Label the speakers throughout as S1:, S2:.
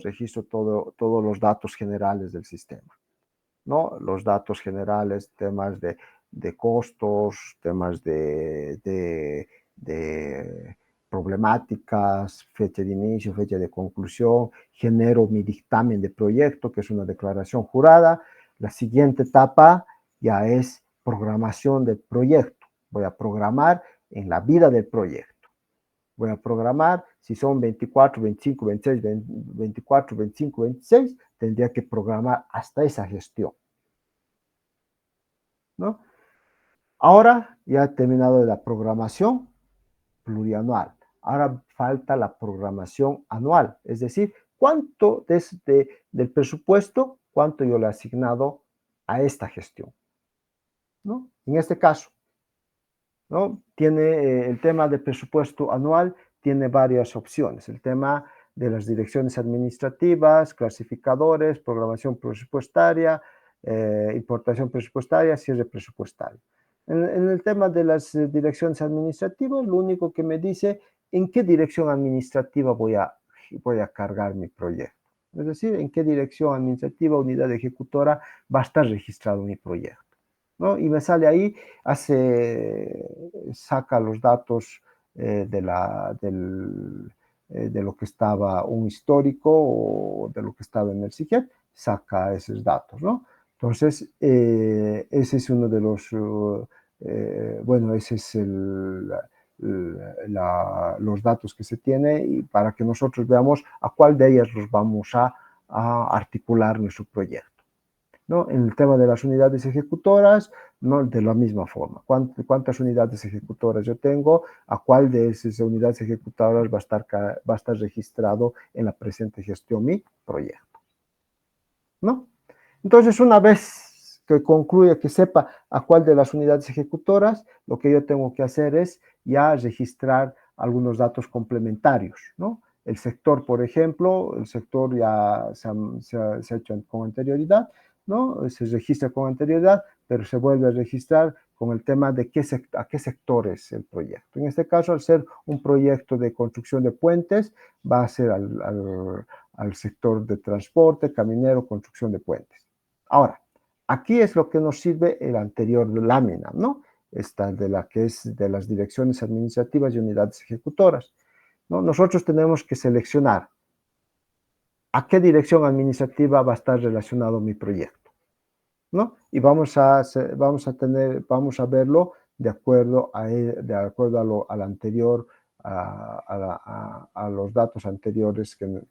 S1: registro todos los datos generales del sistema, ¿no? Los datos generales, temas de costos, temas de problemáticas, fecha de inicio, fecha de conclusión, genero mi dictamen de proyecto, que es una declaración jurada. La siguiente etapa ya es programación del proyecto. Voy a programar en la vida del proyecto. Voy a programar, si son 24, 25, 26, 24, 25, 26, tendría que programar hasta esa gestión, ¿no? Ahora ya he terminado de la programación plurianual. Ahora falta la programación anual, es decir, cuánto del presupuesto, cuánto yo le he asignado a esta gestión, ¿no? En este caso, ¿no? Tiene el tema del presupuesto anual, tiene varias opciones. El tema de las direcciones administrativas, clasificadores, programación presupuestaria, importación presupuestaria, cierre presupuestario. En el tema de las direcciones administrativas, lo único que me dice en qué dirección administrativa voy a cargar mi proyecto. Es decir, en qué dirección administrativa, unidad ejecutora, va a estar registrado mi proyecto, ¿no? Y me sale ahí, saca los datos de lo que estaba un histórico o de lo que estaba en el SIGET, saca esos datos, ¿no? Entonces, ese es uno de los, bueno, ese es los datos que se tiene y para que nosotros veamos a cuál de ellas los vamos a articular nuestro proyecto, ¿no? En el tema de las unidades ejecutoras, no, de la misma forma. ¿Cuántas unidades ejecutoras yo tengo? ¿A cuál de esas unidades ejecutoras va a estar registrado en la presente gestión mi proyecto, ¿no? Entonces, una vez que concluya, que sepa a cuál de las unidades ejecutoras, lo que yo tengo que hacer es ya registrar algunos datos complementarios, ¿no? El sector, por ejemplo, el sector ya se ha hecho con anterioridad, ¿no? Se registra con anterioridad, pero se vuelve a registrar con el tema de a qué sector es el proyecto. En este caso, al ser un proyecto de construcción de puentes, va a ser al sector de transporte, caminero, construcción de puentes. Ahora, aquí es lo que nos sirve el anterior lámina, ¿no? Esta de la que es de las direcciones administrativas y unidades ejecutoras, ¿no? Nosotros tenemos que seleccionar a qué dirección administrativa va a estar relacionado mi proyecto, ¿no? Y vamos a verlo de acuerdo al anterior, a los datos anteriores que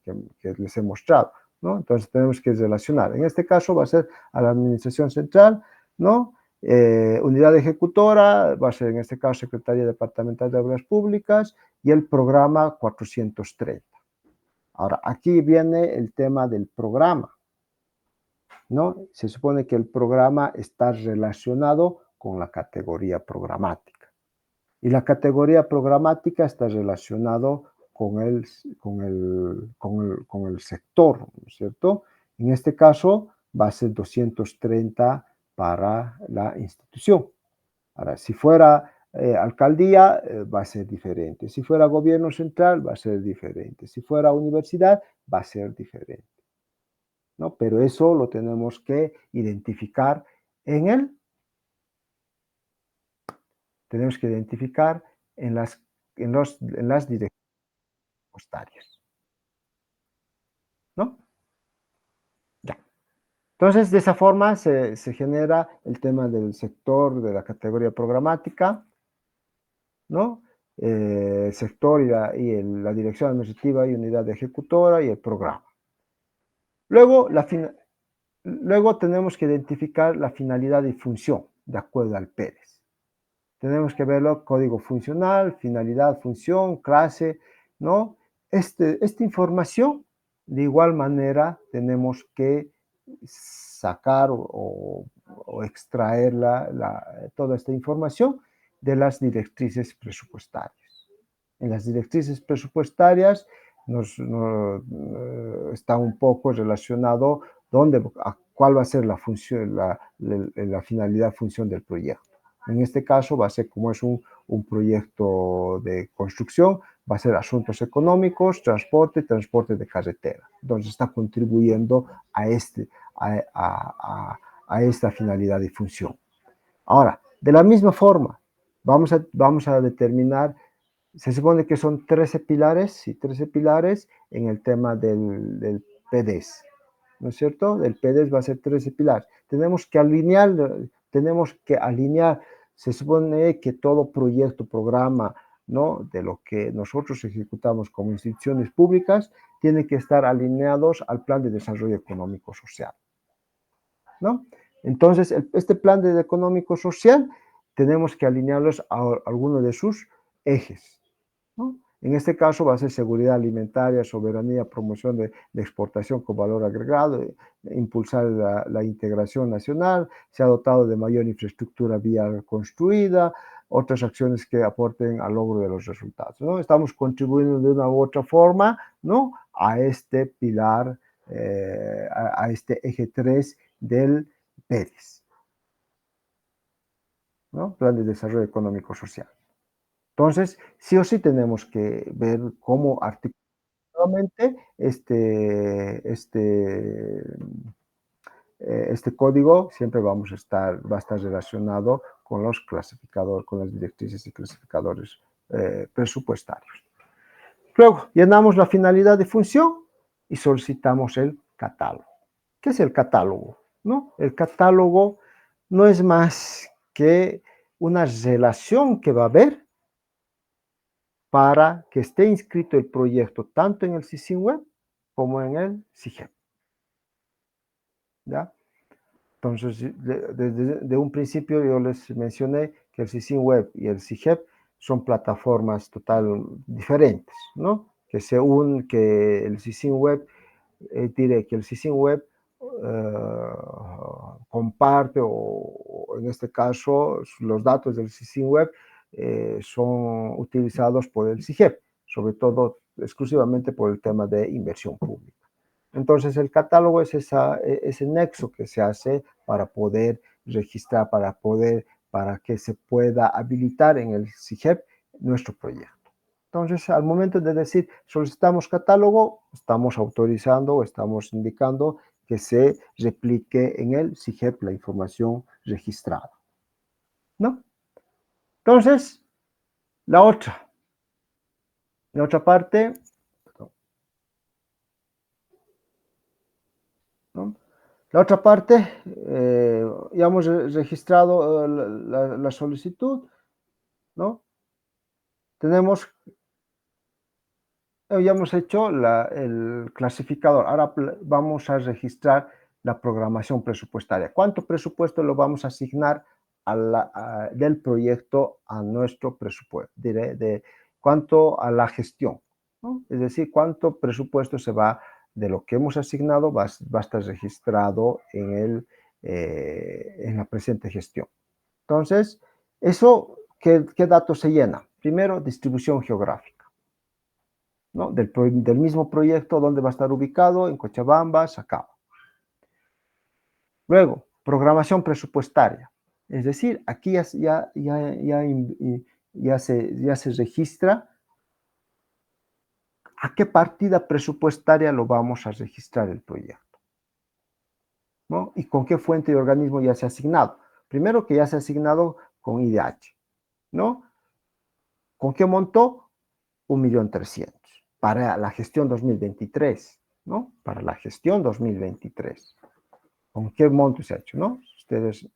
S1: les he mostrado, ¿no? Entonces tenemos que relacionar. En este caso va a ser a la administración central, ¿no? Unidad ejecutora, va a ser en este caso Secretaría Departamental de Obras Públicas y el programa 430. Ahora, aquí viene el tema del programa, ¿no? Se supone que el programa está relacionado con la categoría programática. Y la categoría programática está relacionado con el sector, ¿no es cierto? En este caso va a ser 230 para la institución. Ahora, si fuera alcaldía, va a ser diferente. Si fuera gobierno central, va a ser diferente. Si fuera universidad, va a ser diferente, ¿no? Pero eso lo tenemos que identificar tenemos que identificar en las direcciones postarias, ¿no? Ya. Entonces, de esa forma se genera el tema del sector de la categoría programática, ¿no? Sector y la dirección administrativa y unidad ejecutora y el programa. Luego, luego tenemos que identificar la finalidad y función de acuerdo al PERES. Tenemos que verlo, código funcional, finalidad, función, clase, ¿no? Esta información, de igual manera, tenemos que sacar o extraer toda esta información de las directrices presupuestarias. En las directrices presupuestarias está un poco relacionado cuál va a ser la función, la finalidad, función del proyecto. En este caso va a ser como es un proyecto de construcción, va a ser asuntos económicos, transporte de carretera. Entonces está contribuyendo a esta finalidad y función. Ahora, de la misma forma, vamos a determinar, se supone que son 13 pilares, y 13 pilares en el tema del PDES, ¿no es cierto? Del PDES va a ser 13 pilares. Tenemos que alinear, se supone que todo proyecto, programa, ¿no? De lo que nosotros ejecutamos como instituciones públicas, tiene que estar alineados al Plan de Desarrollo Económico Social, ¿no? Entonces, este plan de económico social tenemos que alinearlos a alguno de sus ejes, ¿no? En este caso va a ser seguridad alimentaria, soberanía, promoción de exportación con valor agregado, impulsar la integración nacional, se ha dotado de mayor infraestructura vial construida, otras acciones que aporten al logro de los resultados, ¿no? Estamos contribuyendo de una u otra forma, ¿no? A este pilar, a este eje 3 del PEDES, ¿no? Plan de Desarrollo Económico Social. Entonces, sí o sí tenemos que ver cómo articuladamente este código siempre va a estar relacionado con los clasificadores, con las directrices y clasificadores presupuestarios. Luego, llenamos la finalidad de función y solicitamos el catálogo. ¿Qué es el catálogo? ¿No? El catálogo no es más que una relación que va a haber para que esté inscrito el proyecto tanto en el SISINWeb como en el SIGEP, ¿ya? Entonces, de un principio yo les mencioné que el SISINWeb y el SIGEP son plataformas total diferentes, ¿no? Que el SISINWeb, diré que el SISINWeb comparte, o en este caso los datos del SISINWeb son utilizados por el SIGEP, sobre todo exclusivamente por el tema de inversión pública. Entonces el catálogo es ese nexo que se hace para poder registrar, para que se pueda habilitar en el SIGEP nuestro proyecto. Entonces, al momento de decir solicitamos catálogo, estamos autorizando o estamos indicando que se replique en el SIGEP la información registrada, ¿no? Entonces, la otra parte, ¿no? La otra parte, ya hemos registrado la solicitud, ¿no? Tenemos, ya hemos hecho el clasificador. Ahora vamos a registrar la programación presupuestaria. ¿Cuánto presupuesto lo vamos a asignar del proyecto a nuestro presupuesto? Diré cuánto a la gestión, ¿no? Es decir, cuánto presupuesto se va de lo que hemos asignado, va a estar registrado en la presente gestión. Entonces, eso, ¿qué datos se llena? Primero, distribución geográfica, ¿no? Del mismo proyecto, ¿dónde va a estar ubicado? En Cochabamba, Sacaba. Luego, programación presupuestaria. Es decir, aquí ya se registra a qué partida presupuestaria lo vamos a registrar el proyecto, ¿no? Y con qué fuente de organismo ya se ha asignado. Primero que ya se ha asignado con IDH, ¿no? ¿Con qué monto? 1.300.000 para la gestión 2023, ¿no? Para la gestión 2023. ¿Con qué monto se ha hecho, no? Ustedes,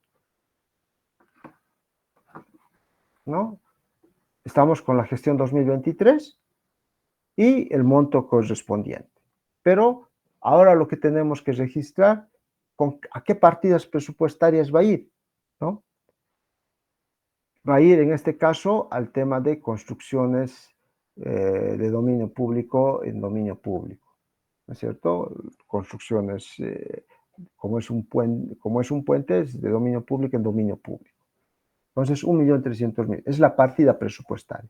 S1: ¿no? Estamos con la gestión 2023 y el monto correspondiente. Pero ahora lo que tenemos que registrar, ¿a qué partidas presupuestarias va a ir, ¿no? Va a ir en este caso al tema de construcciones de dominio público en dominio público, ¿no es cierto? Construcciones, como es un puente, es de dominio público en dominio público. Entonces, 1.300.000 es la partida presupuestaria.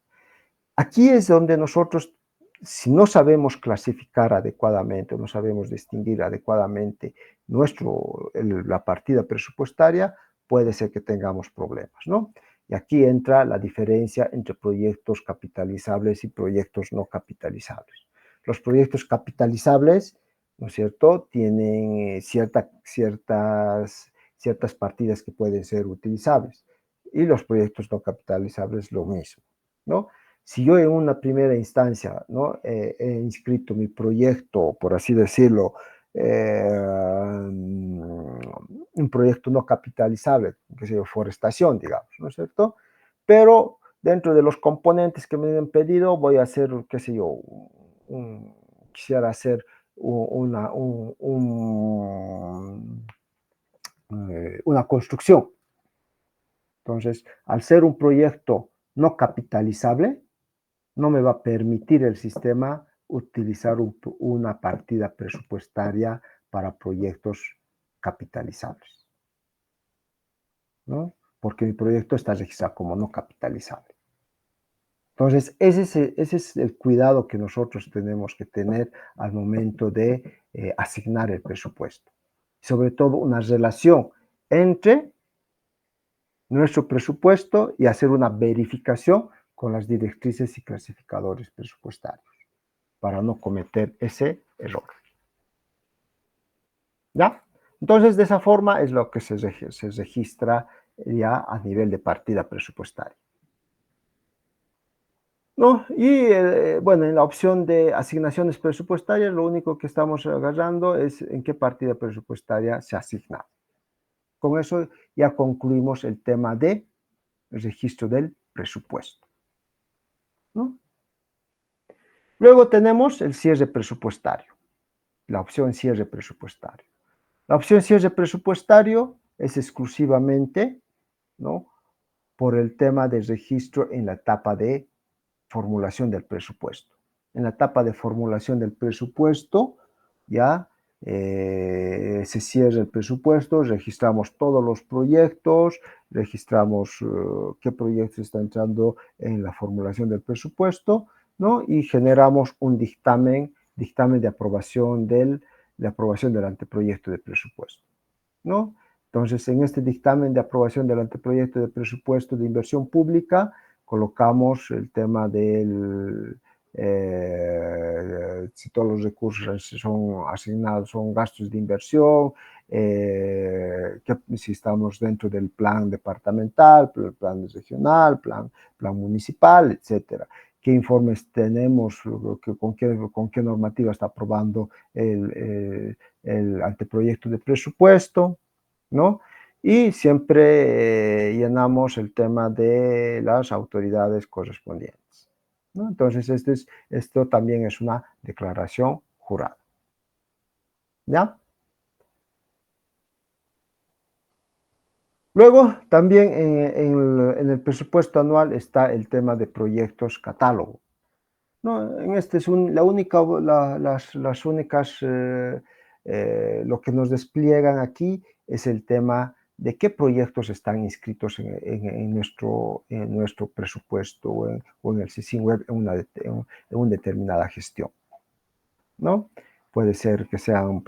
S1: Aquí es donde nosotros, si no sabemos clasificar adecuadamente, no sabemos distinguir adecuadamente la partida presupuestaria, puede ser que tengamos problemas, ¿no? Y aquí entra la diferencia entre proyectos capitalizables y proyectos no capitalizables. Los proyectos capitalizables, ¿no es cierto?, tienen ciertas partidas que pueden ser utilizables. Y los proyectos no capitalizables lo mismo, ¿no? Si yo en una primera instancia, ¿no?, he inscrito mi proyecto, por así decirlo, un proyecto no capitalizable, que sea forestación, digamos, ¿no es cierto? Pero dentro de los componentes que me han pedido, voy a hacer, qué sé yo, quisiera hacer una construcción. Entonces, al ser un proyecto no capitalizable, no me va a permitir el sistema utilizar una partida presupuestaria para proyectos capitalizables, ¿no? Porque mi proyecto está registrado como no capitalizable. Entonces, ese es el cuidado que nosotros tenemos que tener al momento de asignar el presupuesto. Sobre todo, una relación entre nuestro presupuesto y hacer una verificación con las directrices y clasificadores presupuestarios para no cometer ese error. ¿Ya? Entonces, de esa forma es lo que se registra ya a nivel de partida presupuestaria, ¿no? Y bueno, en la opción de asignaciones presupuestarias, lo único que estamos agarrando es en qué partida presupuestaria se asigna. Con eso ya concluimos el tema de el registro del presupuesto, ¿no? Luego tenemos el cierre presupuestario, la opción cierre presupuestario. La opción cierre presupuestario es exclusivamente, ¿no?, por el tema del registro en la etapa de formulación del presupuesto. En la etapa de formulación del presupuesto ya se cierra el presupuesto, registramos todos los proyectos, registramos qué proyectos están entrando en la formulación del presupuesto, ¿no? Y generamos un dictamen de aprobación del anteproyecto de presupuesto, ¿no? Entonces, en este dictamen de aprobación del anteproyecto de presupuesto de inversión pública, colocamos el tema del, si todos los recursos son asignados, son gastos de inversión, si estamos dentro del plan departamental, plan regional, plan municipal, etcétera. ¿Qué informes tenemos? ¿Con qué normativa está aprobando el anteproyecto de presupuesto? ¿No? Y siempre llenamos el tema de las autoridades correspondientes, ¿no? Entonces, esto también es una declaración jurada, ¿ya? Luego, también en el presupuesto anual está el tema de proyectos catálogo, ¿no? En este es las únicas, lo que nos despliegan aquí es el tema de qué proyectos están inscritos en nuestro presupuesto o en el SISIN web en una determinada gestión, ¿no? Puede ser que sean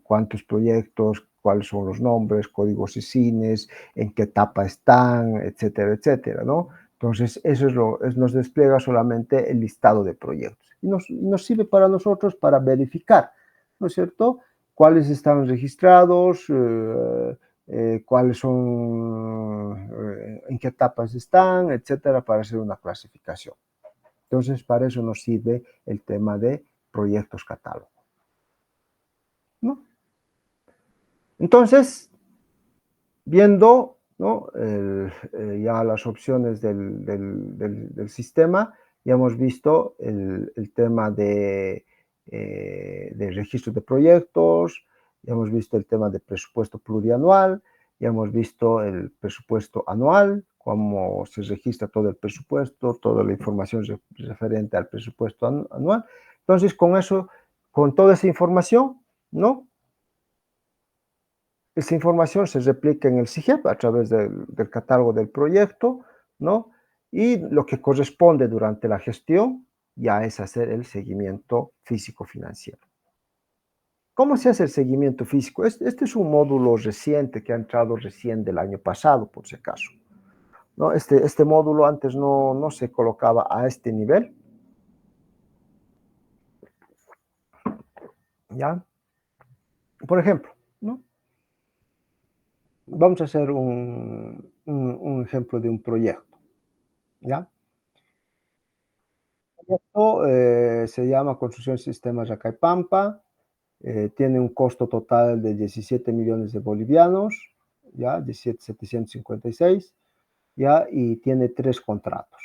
S1: cuántos proyectos, cuáles son los nombres, códigos SISINes, en qué etapa están, etcétera, etcétera, ¿no? Entonces, nos despliega solamente el listado de proyectos. Y nos sirve para nosotros para verificar, ¿no es cierto?, cuáles están registrados, cuáles son, en qué etapas están, etcétera, para hacer una clasificación. Entonces, para eso nos sirve el tema de proyectos catálogo, ¿no? Entonces, viendo, ¿no?, ya las opciones del sistema, ya hemos visto el tema de registro de proyectos, ya hemos visto el tema de presupuesto plurianual, ya hemos visto el presupuesto anual, cómo se registra todo el presupuesto, toda la información referente al presupuesto anual. Entonces, con eso, con toda esa información, ¿no?, esa información se replica en el SIGEP a través del catálogo del proyecto, ¿no? Y lo que corresponde durante la gestión ya es hacer el seguimiento físico-financiero. ¿Cómo se hace el seguimiento físico? Este es un módulo reciente que ha entrado recién del año pasado, por si acaso. ¿no? Este módulo antes no se colocaba a este nivel, ¿ya? Por ejemplo, ¿no? Vamos a hacer un ejemplo de un proyecto, ¿ya? El proyecto se llama Construcción de Sistemas Yacaypampa, tiene un costo total de 17 millones de bolivianos, ¿ya? 17,756, ¿ya? Y tiene 3 contratos.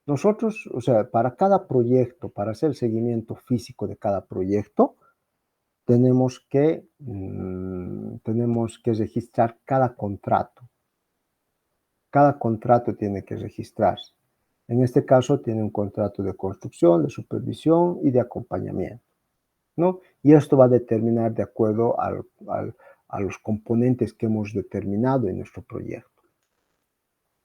S1: Nosotros, o sea, para cada proyecto, para hacer el seguimiento físico de cada proyecto, tenemos que registrar cada contrato. Cada contrato tiene que registrarse. En este caso tiene un contrato de construcción, de supervisión y de acompañamiento, ¿no? Y esto va a determinar de acuerdo a los componentes que hemos determinado en nuestro proyecto,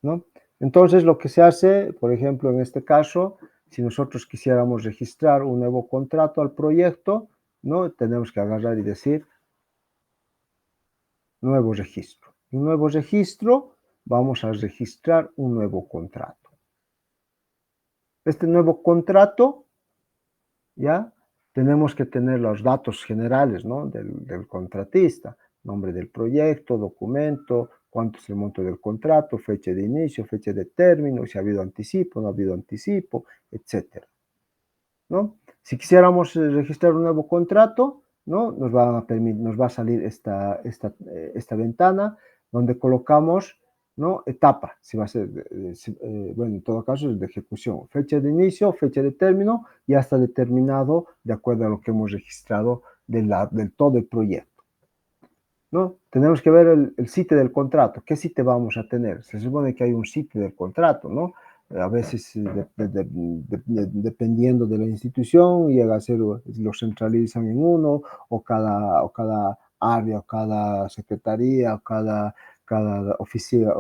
S1: ¿no? Entonces, lo que se hace, por ejemplo, en este caso, si nosotros quisiéramos registrar un nuevo contrato al proyecto, ¿no? Tenemos que agarrar y decir nuevo registro. Un nuevo registro, vamos a registrar un nuevo contrato. Este nuevo contrato, ¿ya? Tenemos que tener los datos generales, ¿no? Del contratista, nombre del proyecto, documento, cuánto es el monto del contrato, fecha de inicio, fecha de término, si ha habido anticipo, no ha habido anticipo, etcétera, ¿no? Si quisiéramos registrar un nuevo contrato, ¿no? Nos va a salir esta ventana donde colocamos, ¿no? Etapa, si va a ser, bueno, en todo caso es de ejecución, fecha de inicio, fecha de término, ya está determinado de acuerdo a lo que hemos registrado del todo el proyecto, ¿no? Tenemos que ver el sitio del contrato. ¿Qué sitio vamos a tener? Se supone que hay un sitio del contrato, ¿no? A veces, dependiendo de la institución, llega a ser, lo centralizan en uno, o cada área, o cada secretaría, o cada oficial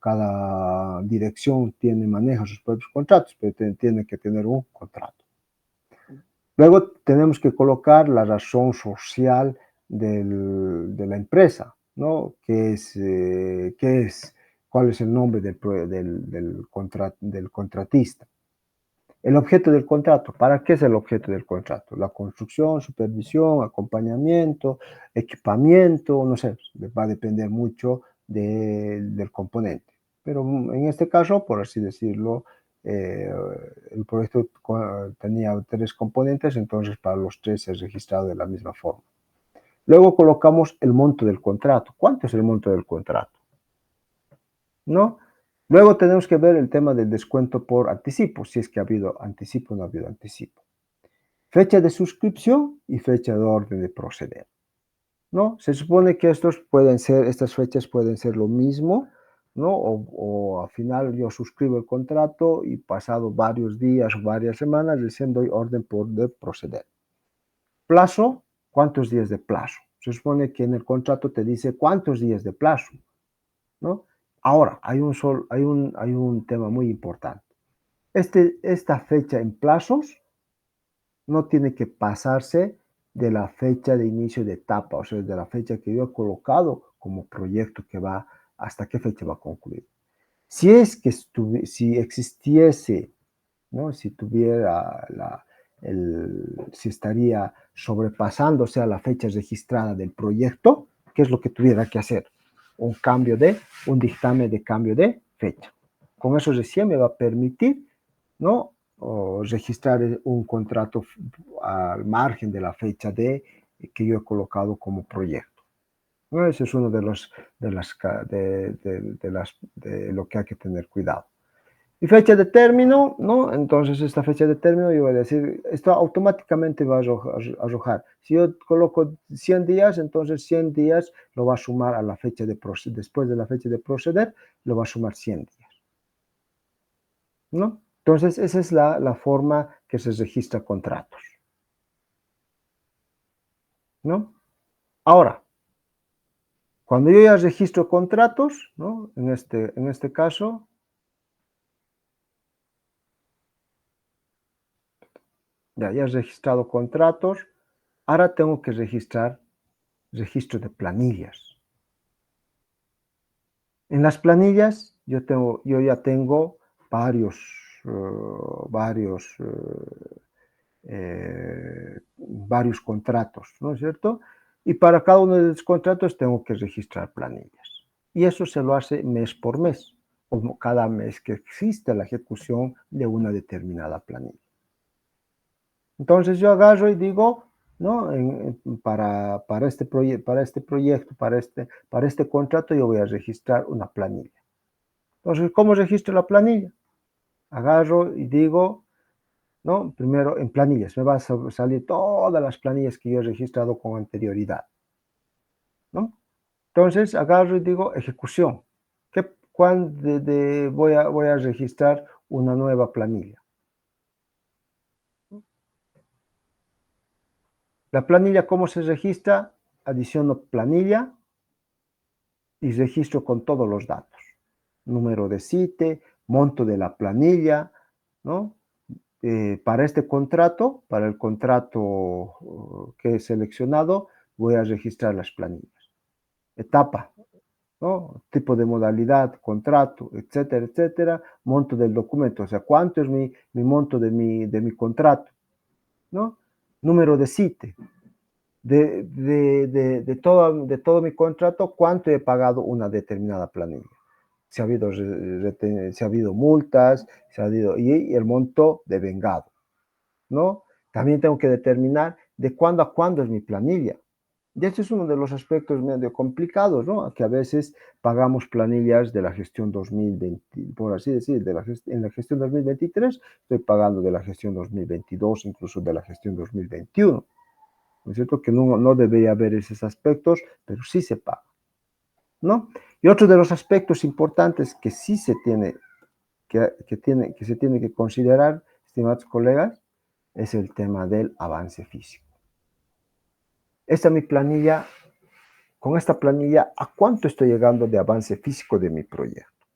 S1: cada dirección maneja sus propios contratos, pero tiene que tener un contrato. Luego tenemos que colocar la razón social de la empresa, ¿no? ¿Cuál es el nombre del contratista? El objeto del contrato. ¿Para qué es el objeto del contrato? La construcción, supervisión, acompañamiento, equipamiento, no sé, va a depender mucho del componente. Pero en este caso, por así decirlo, el proyecto tenía 3 componentes, entonces para los 3 es registrado de la misma forma. Luego colocamos el monto del contrato. ¿Cuánto es el monto del contrato? ¿No? Luego tenemos que ver el tema del descuento por anticipo, si es que ha habido anticipo o no ha habido anticipo. Fecha de suscripción y fecha de orden de proceder, ¿no? Se supone que estas fechas pueden ser lo mismo, ¿no? O al final yo suscribo el contrato y pasado varios días o varias semanas recién doy orden de proceder. Plazo, ¿cuántos días de plazo? Se supone que en el contrato te dice cuántos días de plazo, ¿no? Ahora, hay un tema muy importante. Esta fecha en plazos no tiene que pasarse de la fecha de inicio de etapa, o sea, de la fecha que yo he colocado como proyecto que va, hasta qué fecha va a concluir. Si existiese, ¿no? Si tuviera si estaría sobrepasándose a la fecha registrada del proyecto, ¿qué es lo que tuviera que hacer? Un dictamen de cambio de fecha. Con eso recién me va a permitir, ¿no? O registrar un contrato al margen de la fecha que yo he colocado como proyecto, ¿no? Ese es uno de lo que hay que tener cuidado. Y fecha de término, ¿no? Entonces, esta fecha de término, yo voy a decir, esto automáticamente va a arrojar. Si yo coloco 100 días, entonces 100 días lo va a sumar a la fecha de proceder. Después de la fecha de proceder, lo va a sumar 100 días, ¿no? Entonces, esa es la forma que se registra contratos, ¿no? Ahora, cuando yo ya registro contratos, ¿no? En este caso, ya he registrado contratos, ahora tengo que registrar registro de planillas. En las planillas yo ya tengo varios, varios contratos, ¿no es cierto? Y para cada uno de los contratos tengo que registrar planillas. Y eso se lo hace mes por mes, o cada mes que existe la ejecución de una determinada planilla. Entonces yo agarro y digo, ¿no? Para este proyecto, para este contrato, yo voy a registrar una planilla. Entonces, ¿cómo registro la planilla? Agarro y digo, ¿no? Primero en planillas, me va a salir todas las planillas que yo he registrado con anterioridad, ¿no? Entonces agarro y digo ejecución. ¿Cuándo voy a registrar una nueva planilla? La planilla, ¿cómo se registra? Adiciono planilla y registro con todos los datos. Número de CITE, monto de la planilla, ¿no? Para este contrato, para el contrato que he seleccionado, voy a registrar las planillas. Etapa, ¿no? Tipo de modalidad, contrato, etcétera, etcétera, monto del documento, o sea, cuánto es mi monto de mi contrato, ¿no? Número de CITE, de todo mi contrato, cuánto he pagado una determinada planilla. Si ha habido multas, y el monto de vengado, ¿no? También tengo que determinar de cuándo a cuándo es mi planilla. Y este es uno de los aspectos medio complicados, ¿no? Que a veces pagamos planillas de la gestión 2020, por así decir, en la gestión 2023, estoy pagando de la gestión 2022, incluso de la gestión 2021. ¿No es cierto? Que no debería haber esos aspectos, pero sí se paga, ¿no? Y otro de los aspectos importantes que sí se tiene que se tiene que considerar, estimados colegas, es el tema del avance físico. Esta es mi planilla. Con esta planilla, ¿a cuánto estoy llegando de avance físico de mi proyecto?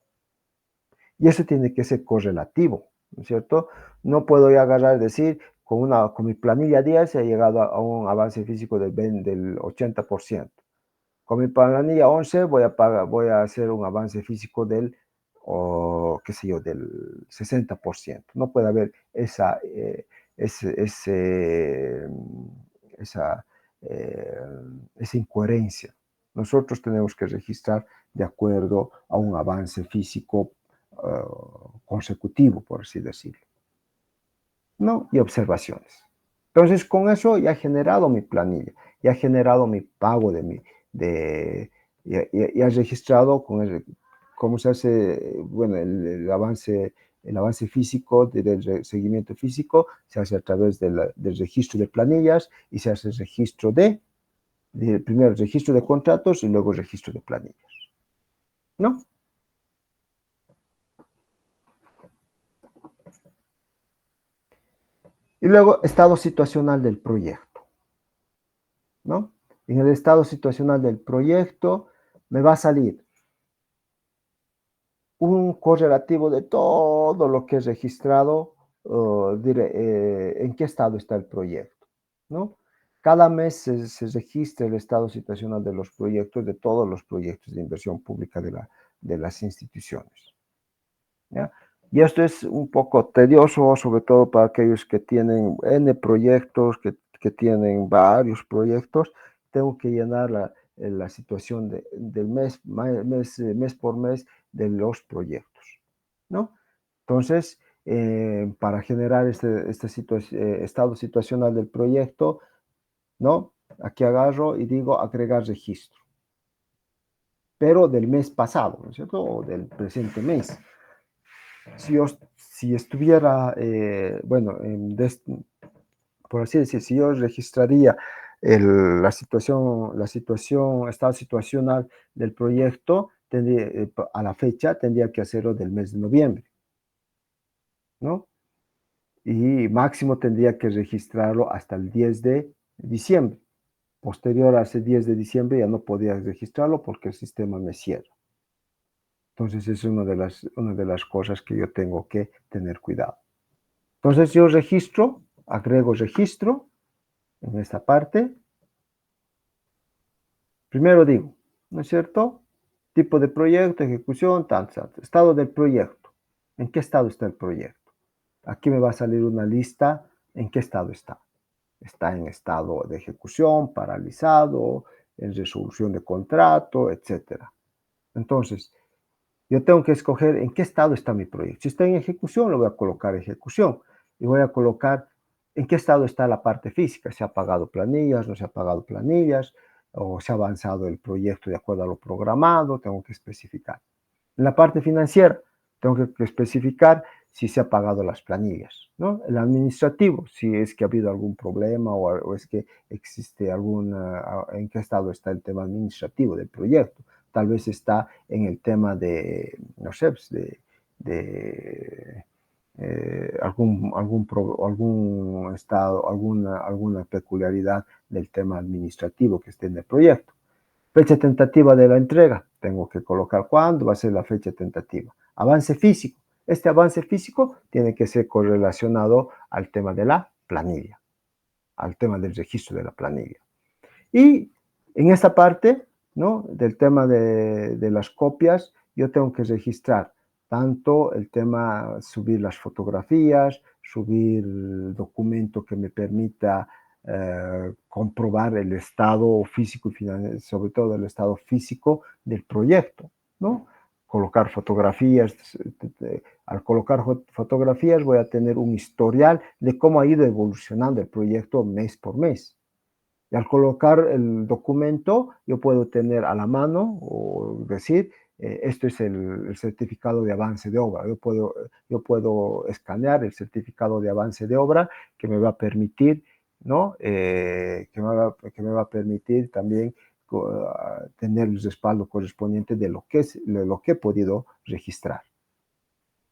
S1: Y eso tiene que ser correlativo, ¿no es cierto? No puedo ya agarrar y decir, con mi planilla 10 he llegado a un avance físico del 80%. Con mi planilla 11 voy a hacer un avance físico del, qué sé yo, del 60%. No puede haber esa incoherencia. Nosotros tenemos que registrar de acuerdo a un avance físico consecutivo, por así decirlo, ¿no? Y observaciones. Entonces, con eso ya he generado mi planilla, ya he generado mi pago ya he registrado cómo se hace, bueno, el avance físico, del seguimiento físico, se hace a través del registro de planillas y se hace el registro primero el registro de contratos y luego el registro de planillas, ¿no? Y luego, estado situacional del proyecto, ¿no? En el estado situacional del proyecto me va a salir un correlativo de todo lo que he registrado, en qué estado está el proyecto, ¿no? Cada mes se registra el estado situacional de los proyectos, de todos los proyectos de inversión pública de las instituciones, ¿ya? Y esto es un poco tedioso, sobre todo para aquellos que tienen N proyectos, que tienen varios proyectos. Tengo que llenar la situación del mes por mes de los proyectos, ¿no? Entonces, para generar este estado situacional del proyecto, ¿no? Aquí agarro y digo agregar registro, pero del mes pasado, ¿no es cierto? O del presente mes. Si estuviera, bueno, por así decir, si yo registraría estado situacional del proyecto, a la fecha tendría que hacerlo del mes de noviembre, ¿no? Y máximo tendría que registrarlo hasta el 10 de diciembre. Posterior a ese 10 de diciembre ya no podía registrarlo porque el sistema me cierra. Entonces es una de las cosas que yo tengo que tener cuidado. Entonces yo agrego registro en esta parte. Primero digo, ¿no es cierto? tipo de proyecto, ejecución, tanto, tanto. Estado del proyecto. ¿En qué estado está el proyecto? Aquí me va a salir una lista en qué estado está. Está en estado de ejecución, paralizado, en resolución de contrato, etc. Entonces, yo tengo que escoger en qué estado está mi proyecto. Si está en ejecución, lo voy a colocar ejecución. Y voy a colocar en qué estado está la parte física. Si ha pagado planillas, no se ha pagado planillas, o se ha avanzado el proyecto de acuerdo a lo programado, tengo que especificar. En la parte financiera, tengo que especificar si se ha pagado las planillas, ¿no? El administrativo, si es que ha habido algún problema o es que existe alguna, en qué estado está el tema administrativo del proyecto. Tal vez está en el tema de, no sé, pues de algún estado, alguna peculiaridad del tema administrativo que esté en el proyecto. Fecha tentativa de la entrega. Tengo que colocar cuándo va a ser la fecha tentativa. Avance físico. Este avance físico tiene que ser correlacionado al tema de la planilla, al tema del registro de la planilla. Y en esta parte, ¿no? Del tema de las copias, yo tengo que registrar tanto el tema, subir las fotografías, subir el documento que me permita comprobar el estado físico y financiero, sobre todo el estado físico del proyecto, ¿no? Colocar fotografías, al colocar fotografías voy a tener un historial de cómo ha ido evolucionando el proyecto mes por mes. Y al colocar el documento, yo puedo tener a la mano o decir, esto es el certificado de avance de obra. Yo puedo escanear el certificado de avance de obra que me va a permitir, ¿no? Que me va a permitir también tener el respaldo correspondiente de lo que he podido registrar,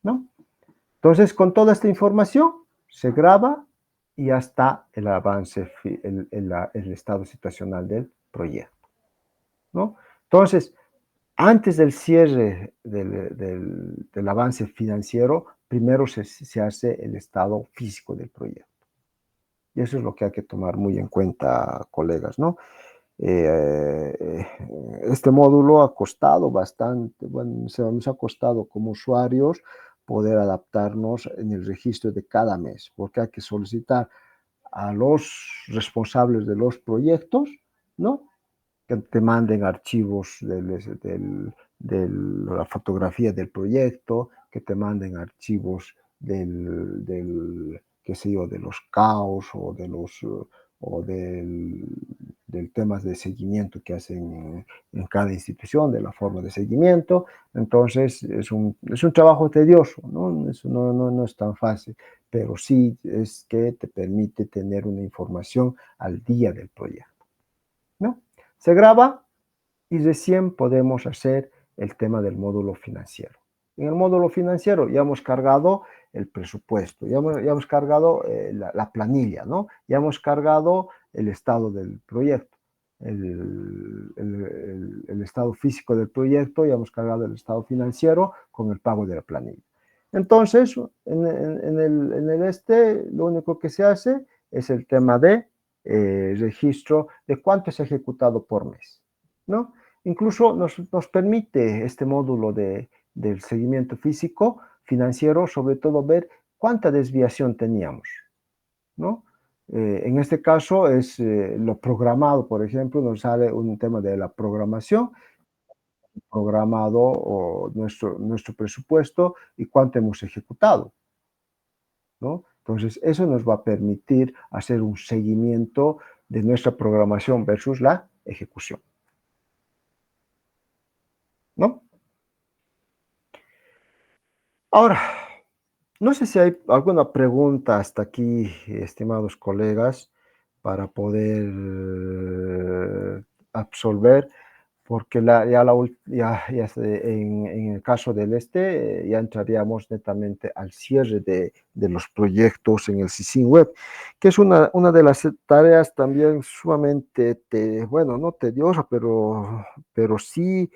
S1: ¿no? Entonces, con toda esta información, se graba y ya está el avance, el estado situacional del proyecto, ¿no? Entonces, antes del cierre del avance financiero, primero se hace el estado físico del proyecto. Y eso es lo que hay que tomar muy en cuenta, colegas, ¿no? Eh, este módulo ha costado bastante, bueno, nos ha costado como usuarios poder adaptarnos en el registro de cada mes, porque hay que solicitar a los responsables de los proyectos, ¿no? Que te manden archivos de la fotografía del proyecto, que te manden archivos qué sé yo, de los caos o del temas de seguimiento que hacen en cada institución, de la forma de seguimiento. Entonces, es un trabajo tedioso, ¿no? Eso no es tan fácil, pero sí es que te permite tener una información al día del proyecto, ¿no? Se graba y recién podemos hacer el tema del módulo financiero. En el módulo financiero ya hemos cargado el presupuesto, ya hemos cargado la planilla, ¿no? Ya hemos cargado el estado del proyecto, el estado físico del proyecto, ya hemos cargado el estado financiero con el pago de la planilla. Entonces, lo único que se hace es el tema de registro de cuánto es ejecutado por mes, ¿no? Incluso nos permite este módulo del seguimiento físico, financiero, sobre todo ver cuánta desviación teníamos, ¿no? En este caso es lo programado, por ejemplo, nos sale un tema de la programación, programado o nuestro presupuesto y cuánto hemos ejecutado, ¿no? Entonces, eso nos va a permitir hacer un seguimiento de nuestra programación versus la ejecución, ¿no? Ahora, no sé si hay alguna pregunta hasta aquí, estimados colegas, para poder absolver, porque en el caso del ya entraríamos netamente al cierre de los proyectos en el CICIN Web, que es una de las tareas también sumamente, bueno, no tediosa, pero sí.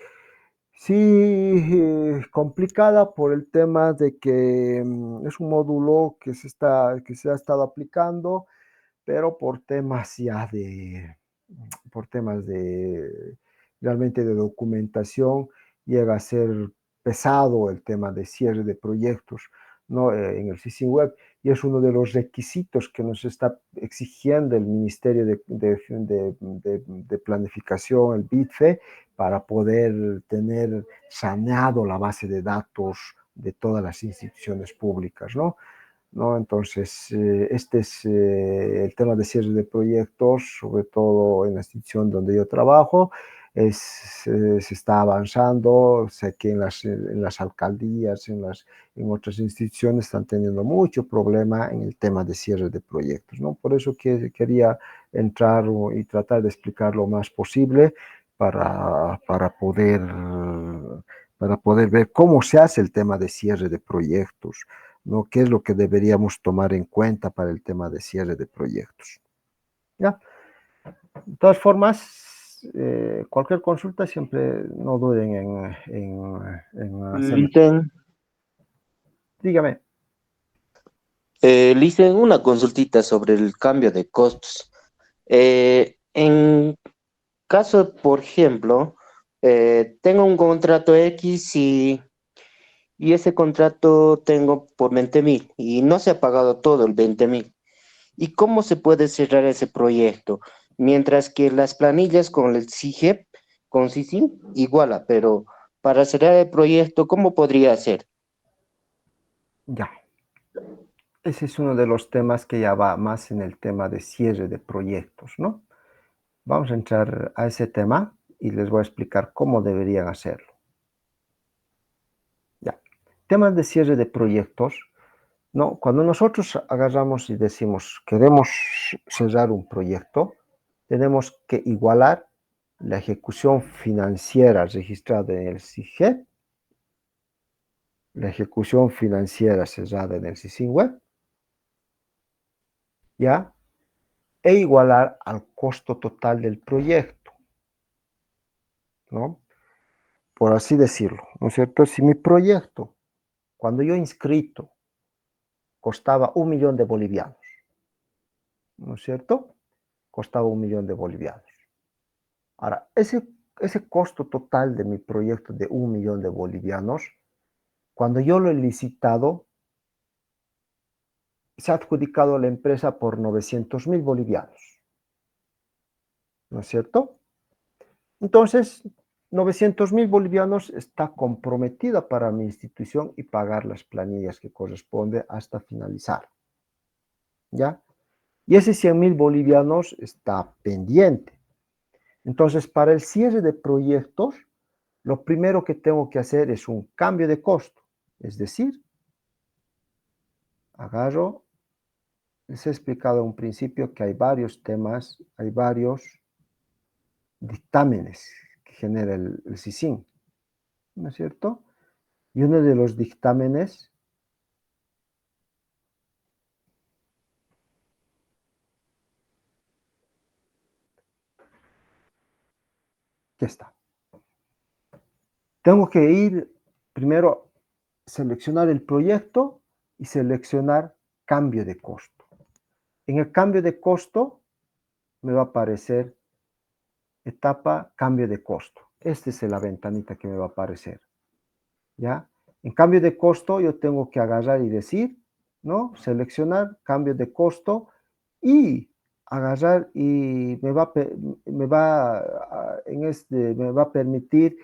S1: Sí, complicada por el tema de que es un módulo que se ha estado aplicando, pero por temas de realmente de documentación llega a ser pesado el tema de cierre de proyectos, ¿no? En el CICIN Web, y es uno de los requisitos que nos está exigiendo el Ministerio de Planificación, el BITFE, para poder tener saneado la base de datos de todas las instituciones públicas, ¿no? ¿No? Entonces, este es el tema de cierre de proyectos, sobre todo en la institución donde yo trabajo. Se está avanzando, sé que en las alcaldías, en otras instituciones están teniendo mucho problema en el tema de cierre de proyectos, ¿no? Por eso que quería entrar y tratar de explicar lo más posible para poder ver cómo se hace el tema de cierre de proyectos, ¿no? ¿Qué es lo que deberíamos tomar en cuenta para el tema de cierre de proyectos? ¿Ya? De todas formas, cualquier consulta siempre no duden en hacerlo.
S2: Listen,
S1: Dígame.
S2: Listen, una consultita sobre el cambio de costos. En caso, por ejemplo, tengo un contrato X y ese contrato tengo por 20.000 y no se ha pagado todo el 20.000. ¿Y cómo se puede cerrar ese proyecto? Mientras que las planillas con el CIGEP, con CICIN, iguala, pero para cerrar el proyecto, ¿cómo podría ser?
S1: Ya. Ese es uno de los temas que ya va más en el tema de cierre de proyectos, ¿no? Vamos a entrar a ese tema y les voy a explicar cómo deberían hacerlo. Ya. Temas de cierre de proyectos, ¿no? Cuando nosotros agarramos y decimos queremos cerrar un proyecto, tenemos que igualar la ejecución financiera registrada en el CIGEP, la ejecución financiera cerrada en el CICIN Web, ¿ya? E igualar al costo total del proyecto, ¿no? Por así decirlo, ¿no es cierto? Si mi proyecto, cuando yo inscrito, costaba 1 millón de bolivianos, ¿no es cierto? Costaba 1 millón de bolivianos. Ahora, ese costo total de mi proyecto de 1 millón de bolivianos, cuando yo lo he licitado, se ha adjudicado a la empresa por 900.000 bolivianos, ¿no es cierto? Entonces, 900.000 bolivianos está comprometida para mi institución y pagar las planillas que corresponde hasta finalizar, ¿ya? Y ese 100.000 bolivianos está pendiente. Entonces, para el cierre de proyectos, lo primero que tengo que hacer es un cambio de costo, es decir, agarro, les he explicado en un principio que hay varios temas, hay varios dictámenes que genera el CICIN, ¿no es cierto? Y uno de los dictámenes, ¿qué está? Tengo que ir primero, seleccionar el proyecto y seleccionar cambio de costo. En el cambio de costo me va a aparecer etapa cambio de costo. Esta es la ventanita que me va a aparecer, ¿ya? En cambio de costo yo tengo que agarrar y decir, ¿no? Seleccionar cambio de costo y agarrar y me va a permitir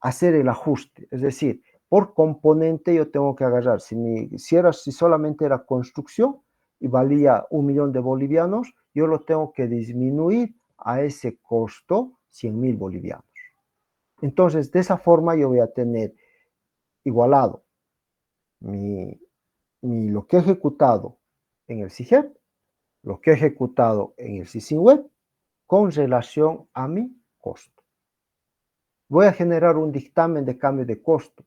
S1: hacer el ajuste. Es decir, por componente yo tengo que agarrar, si solamente era construcción y valía 1 millón de bolivianos, yo lo tengo que disminuir a ese costo 100.000 bolivianos. Entonces, de esa forma yo voy a tener igualado mi, lo que he ejecutado en el CIGEP, lo que he ejecutado en el CICIN Web, con relación a mi costo. Voy a generar un dictamen de cambio de costo.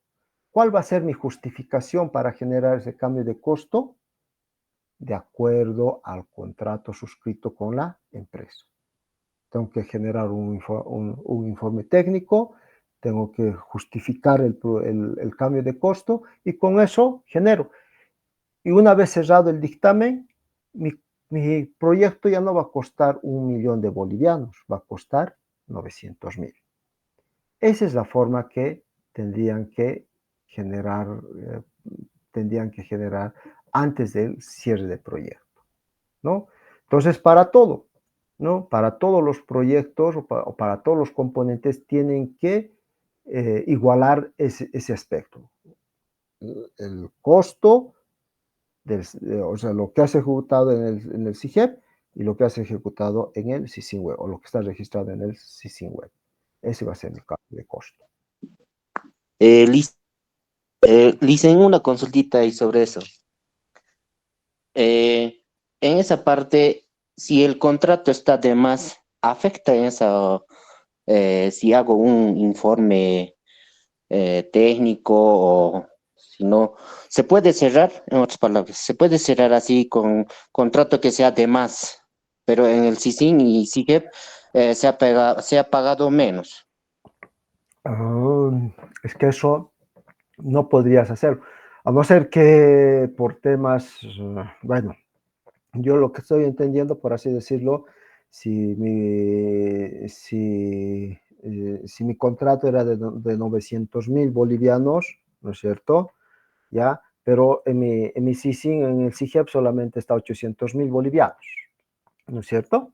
S1: ¿Cuál va a ser mi justificación para generar ese cambio de costo? De acuerdo al contrato suscrito con la empresa. Tengo que generar un informe técnico, tengo que justificar el cambio de costo y con eso genero. Y una vez cerrado el dictamen, mi proyecto ya no va a costar 1 millón de bolivianos, va a costar 900.000. Esa es la forma que tendrían que generar, eh, tendrían que generar antes del cierre del proyecto, ¿no? Entonces, para todo, ¿no? Para todos los proyectos o para todos los componentes tienen que igualar ese aspecto. El costo, o sea, lo que has ejecutado en el CIGEP y lo que has ejecutado en el SISIN Web, o lo que está registrado en el SISIN Web. Ese va a ser mi cálculo de costo.
S2: Liz, le hice una consultita ahí sobre eso. Eh, en esa parte, si el contrato está de más, ¿afecta en esa, si hago un informe técnico o si no, se puede cerrar, en otras palabras, se puede cerrar así con contrato que sea de más, pero en el CICIN y CIGEP se ha pagado menos.
S1: Ah, es que eso no podrías hacer. A no ser que por temas, bueno, yo lo que estoy entendiendo, por así decirlo, si mi contrato era de 900.000 bolivianos, ¿no es cierto? ¿Ya? Pero en mi CICIN, en el CIGEP solamente está 800.000 bolivianos, ¿no es cierto?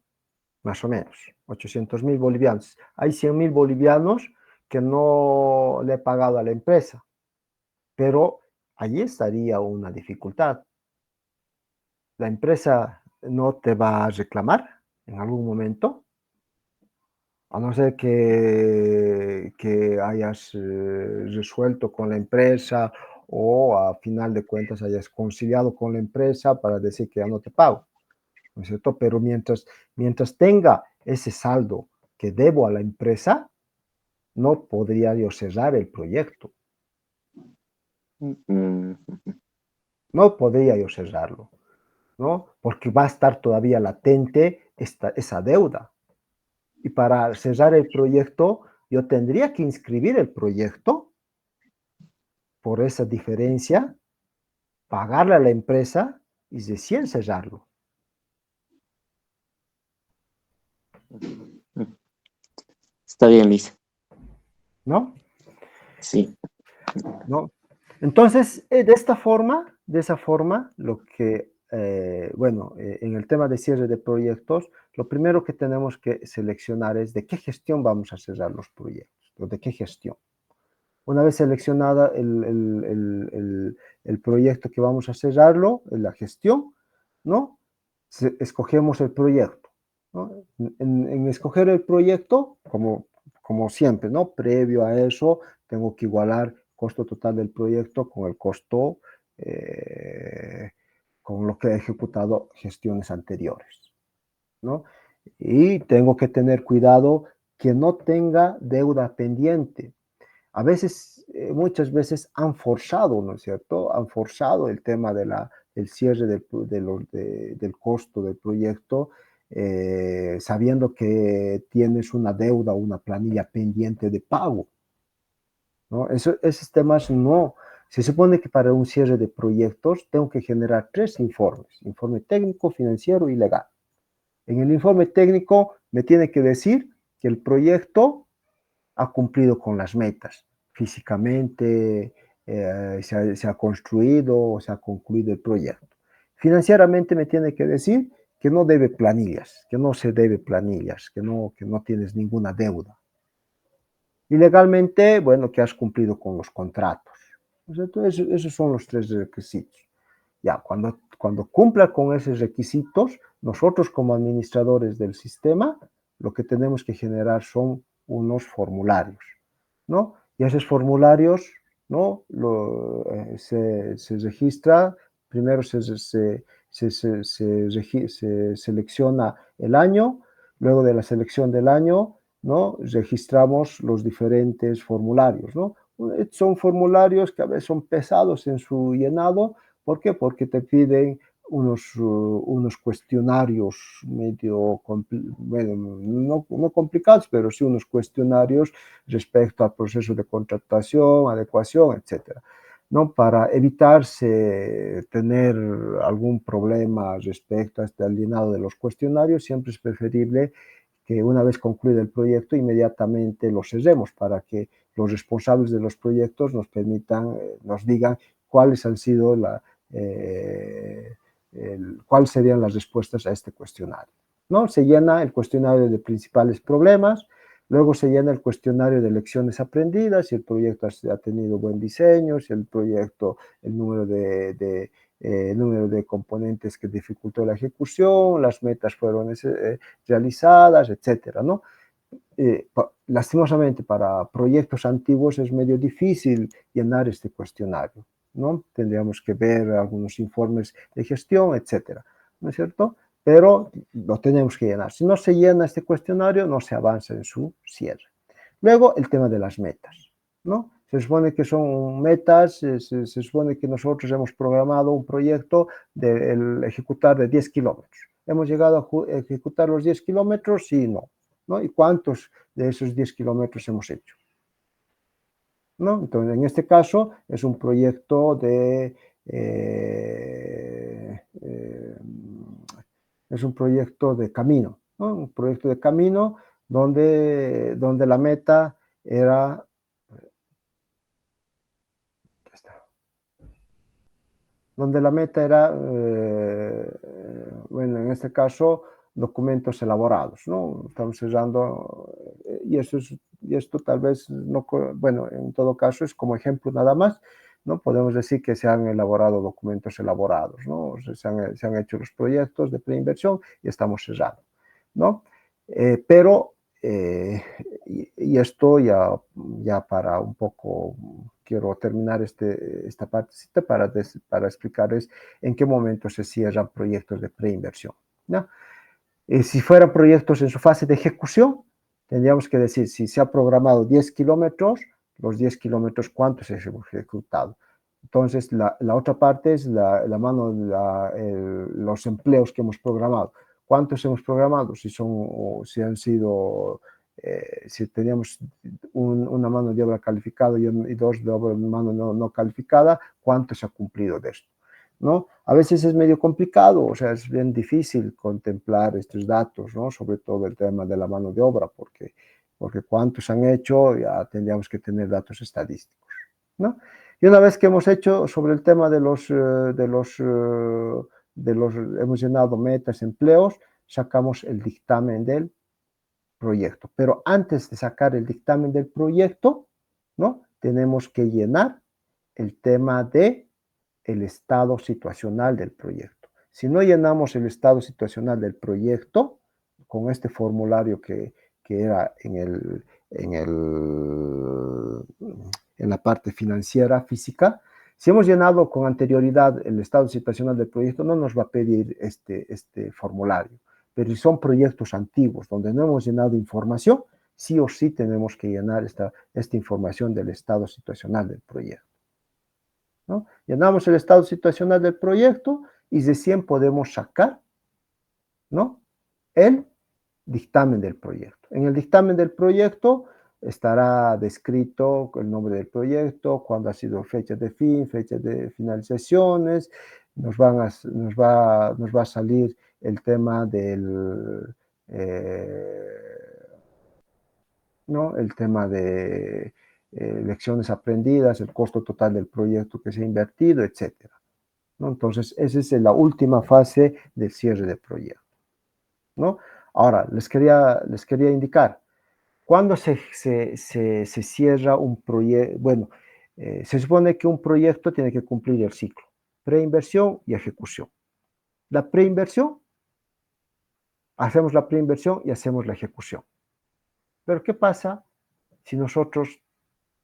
S1: Más o menos, 800.000 bolivianos. Hay 100.000 bolivianos que no le he pagado a la empresa, pero allí estaría una dificultad. La empresa no te va a reclamar en algún momento, a no ser que hayas resuelto con la empresa o a final de cuentas hayas conciliado con la empresa para decir que ya no te pago, ¿no es cierto? Pero mientras tenga ese saldo que debo a la empresa, no podría yo cerrar el proyecto,
S2: Mm,
S1: no podría yo cerrarlo, ¿no? Porque va a estar todavía latente esa deuda. Y para cerrar el proyecto, yo tendría que inscribir el proyecto por esa diferencia, pagarle a la empresa y recién cerrarlo,
S2: mm. Está bien, Lisa.
S1: ¿no?
S2: Sí.
S1: ¿No? Entonces, de esa forma, lo que, bueno, en el tema de cierre de proyectos, lo primero que tenemos que seleccionar es de qué gestión vamos a cerrar los proyectos, o de qué gestión. Una vez seleccionada el proyecto que vamos a cerrarlo, la gestión, ¿no? Escogemos el proyecto, ¿no? En escoger el proyecto, como siempre, ¿no? Previo a eso, tengo que igualar el costo total del proyecto con el costo, eh, con lo que he ejecutado gestiones anteriores, ¿no? Y tengo que tener cuidado que no tenga deuda pendiente. A veces, muchas veces han forzado, ¿no es cierto? Han forzado el tema del cierre del costo del proyecto, sabiendo que tienes una deuda o una planilla pendiente de pago, ¿no? Esos temas no. Se supone que para un cierre de proyectos tengo que generar 3 informes: informe técnico, financiero y legal. En el informe técnico me tiene que decir que el proyecto ha cumplido con las metas físicamente, se ha construido o se ha concluido el proyecto. Financieramente me tiene que decir que no debe planillas, que no se debe planillas, que no tienes ninguna deuda. Y legalmente, bueno, que has cumplido con los contratos. Entonces, esos son los 3 requisitos. Ya, cuando cumpla con esos requisitos, nosotros como administradores del sistema, lo que tenemos que generar son unos formularios, ¿no? Y esos formularios, ¿no? Se registra, primero se selecciona el año, luego de la selección del año, ¿no? Registramos los diferentes formularios, ¿no? Son formularios que a veces son pesados en su llenado. ¿Por qué? Porque te piden unos cuestionarios medio, bueno, no complicados, pero sí unos cuestionarios respecto al proceso de contratación, adecuación, etcétera, ¿no? Para evitarse tener algún problema respecto a este llenado de los cuestionarios, siempre es preferible que una vez concluido el proyecto, inmediatamente lo cerremos para que los responsables de los proyectos nos permitan, nos digan cuáles han sido cuáles serían las respuestas a este cuestionario, ¿no? Se llena el cuestionario de principales problemas, luego se llena el cuestionario de lecciones aprendidas, si el proyecto ha tenido buen diseño, si el proyecto, el número de componentes que dificultó la ejecución, las metas fueron realizadas, etcétera, ¿no? Lastimosamente para proyectos antiguos es medio difícil llenar este cuestionario, ¿no? Tendríamos que ver algunos informes de gestión, etcétera, ¿no es cierto? Pero lo tenemos que llenar. Si no se llena este cuestionario, no se avanza en su cierre. Luego, el tema de las metas, ¿no? Se supone que son metas, se supone que nosotros hemos programado un proyecto de ejecutar de 10 kilómetros. ¿Hemos llegado a ejecutar los 10 kilómetros? Sí, no, ¿no? ¿Y cuántos de esos 10 kilómetros hemos hecho? ¿No? Entonces, en este caso, es un proyecto es un proyecto de camino, ¿no? Un proyecto de camino donde la meta era, bueno, en este caso, documentos elaborados, ¿no? Estamos cerrando, y esto tal vez, no, bueno, en todo caso es como ejemplo nada más, ¿no? Podemos decir que se han elaborado documentos elaborados, ¿no? O sea, se han hecho los proyectos de preinversión y estamos cerrando, ¿no? Pero, y esto ya para un poco, quiero terminar esta partecita para explicarles en qué momento se cierran proyectos de preinversión, ¿no? Si fueran proyectos en su fase de ejecución, tendríamos que decir, si se ha programado 10 kilómetros, los 10 kilómetros, ¿cuántos se han ejecutado? Entonces, la otra parte es los empleos que hemos programado. ¿Cuántos hemos programado? Si han sido, si teníamos una mano de obra calificada y dos de mano no calificada, ¿cuánto se ha cumplido de esto? ¿No? A veces es medio complicado, o sea, es bien difícil contemplar estos datos, ¿no? Sobre todo el tema de la mano de obra, porque cuántos han hecho, ya tendríamos que tener datos estadísticos, ¿no? Y una vez que hemos hecho sobre el tema hemos llenado metas, empleos, sacamos el dictamen del proyecto. Pero antes de sacar el dictamen del proyecto, ¿no? Tenemos que llenar el tema de el estado situacional del proyecto. Si no llenamos el estado situacional del proyecto con este formulario que era en la parte financiera física, si hemos llenado con anterioridad el estado situacional del proyecto, no nos va a pedir este formulario. Pero si son proyectos antiguos donde no hemos llenado información, sí o sí tenemos que llenar esta información del estado situacional del proyecto, ¿no? Llenamos el estado situacional del proyecto y recién podemos sacar, ¿no? El dictamen del proyecto. En el dictamen del proyecto estará descrito el nombre del proyecto, cuándo ha sido fecha de fin, fecha de finalizaciones, nos va a salir el tema del, ¿no? El tema de lecciones aprendidas, el costo total del proyecto que se ha invertido, etcétera, ¿no? Entonces, esa es la última fase del cierre del proyecto, ¿no? Ahora, les quería indicar, cuando se cierra un proyecto, bueno, se supone que un proyecto tiene que cumplir el ciclo, preinversión y ejecución. La preinversión, hacemos la preinversión y hacemos la ejecución. Pero ¿qué pasa si nosotros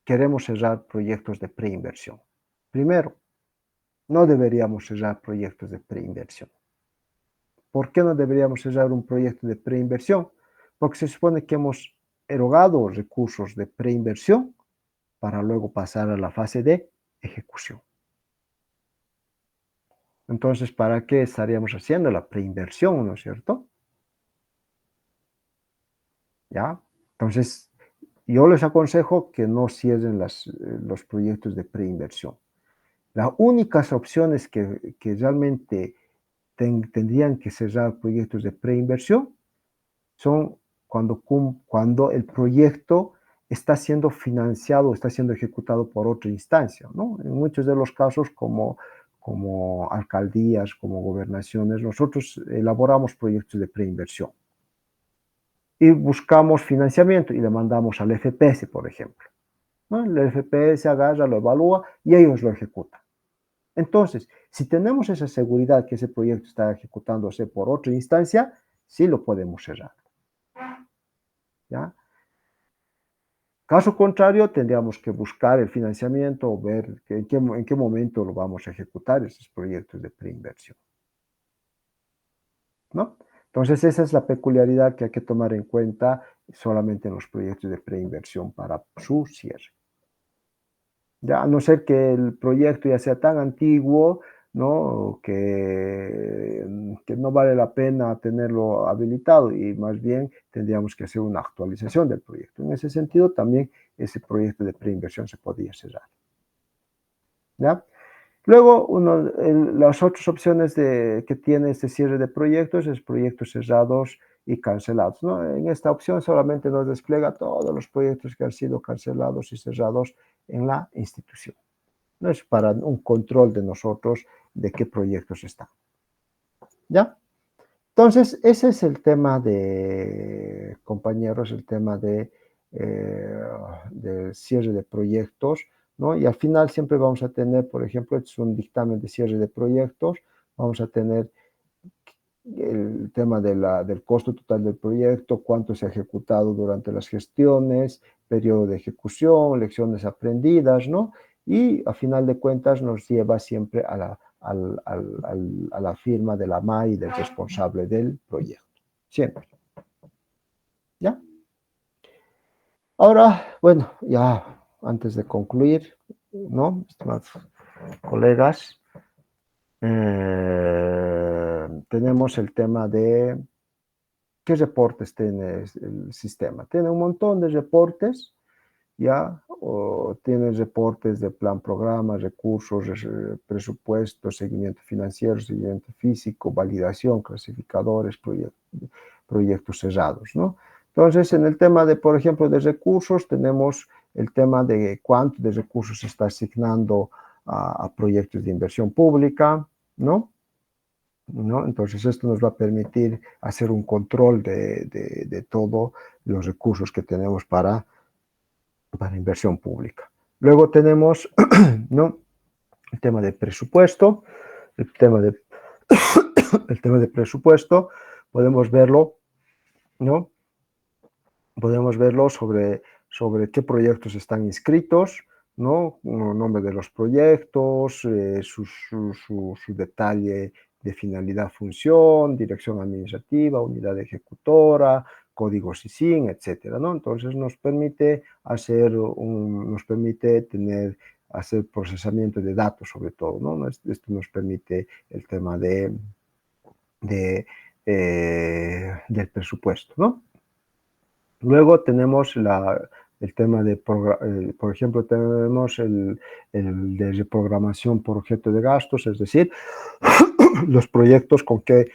S1: queremos cerrar proyectos de preinversión? Primero, no deberíamos cerrar proyectos de preinversión. ¿Por qué no deberíamos cerrar un proyecto de preinversión? Porque se supone que hemos erogado recursos de preinversión para luego pasar a la fase de ejecución. Entonces, ¿para qué estaríamos haciendo la preinversión, no es cierto? ¿Ya? Entonces, yo les aconsejo que no cierren los proyectos de preinversión. Las únicas opciones que realmente tendrían que cerrar proyectos de preinversión son cuando el proyecto está siendo financiado, está siendo ejecutado por otra instancia, ¿no? En muchos de los casos, como alcaldías, como gobernaciones, nosotros elaboramos proyectos de preinversión y buscamos financiamiento y le mandamos al FPS, por ejemplo, ¿no? El FPS agarra, lo evalúa y ellos lo ejecutan. Entonces, si tenemos esa seguridad que ese proyecto está ejecutándose por otra instancia, sí lo podemos cerrar, ¿ya? Caso contrario, tendríamos que buscar el financiamiento o ver en qué momento lo vamos a ejecutar esos proyectos de preinversión, ¿no? Entonces, esa es la peculiaridad que hay que tomar en cuenta solamente en los proyectos de preinversión para su cierre. Ya, a no ser que el proyecto ya sea tan antiguo, ¿no? Que no vale la pena tenerlo habilitado y más bien tendríamos que hacer una actualización del proyecto. En ese sentido, también ese proyecto de preinversión se podría cerrar, ¿ya? Luego, las otras opciones que tiene este cierre de proyectos es proyectos cerrados y cancelados, ¿no? En esta opción solamente nos despliega todos los proyectos que han sido cancelados y cerrados en la institución. No es para un control de nosotros de qué proyectos están, ¿ya? Entonces, ese es el tema de, compañeros, el tema de cierre de proyectos, ¿no? Y al final siempre vamos a tener, por ejemplo, este es un dictamen de cierre de proyectos, vamos a tener el tema del costo total del proyecto, cuánto se ha ejecutado durante las gestiones, periodo de ejecución, lecciones aprendidas, ¿no? Y a final de cuentas nos lleva siempre a la firma de la MAI del responsable del proyecto. Siempre. ¿Ya? Ahora, bueno, ya antes de concluir, ¿no? Estimados colegas, tenemos el tema de qué reportes tiene el sistema. Tiene un montón de reportes, ¿ya? O tiene reportes de plan, programa, recursos, presupuesto, seguimiento financiero, seguimiento físico, validación, clasificadores, proyectos cerrados, ¿no? Entonces, en el tema de, por ejemplo, de recursos, tenemos el tema de cuánto de recursos se está asignando a proyectos de inversión pública, ¿no? ¿No? Entonces, esto nos va a permitir hacer un control de todos los recursos que tenemos para inversión pública. Luego tenemos, ¿no? El tema de presupuesto, el tema de, el tema de presupuesto, podemos verlo, ¿no? Podemos verlo sobre qué proyectos están inscritos, ¿no? El nombre de los proyectos, su detalle de finalidad, función, dirección administrativa, unidad ejecutora, código SISIN, etcétera, ¿no? Entonces nos permite hacer procesamiento de datos sobre todo, ¿no? Esto nos permite el tema del presupuesto, ¿no? Luego tenemos el tema de, por ejemplo, tenemos el de reprogramación por objeto de gastos, es decir, los proyectos con qué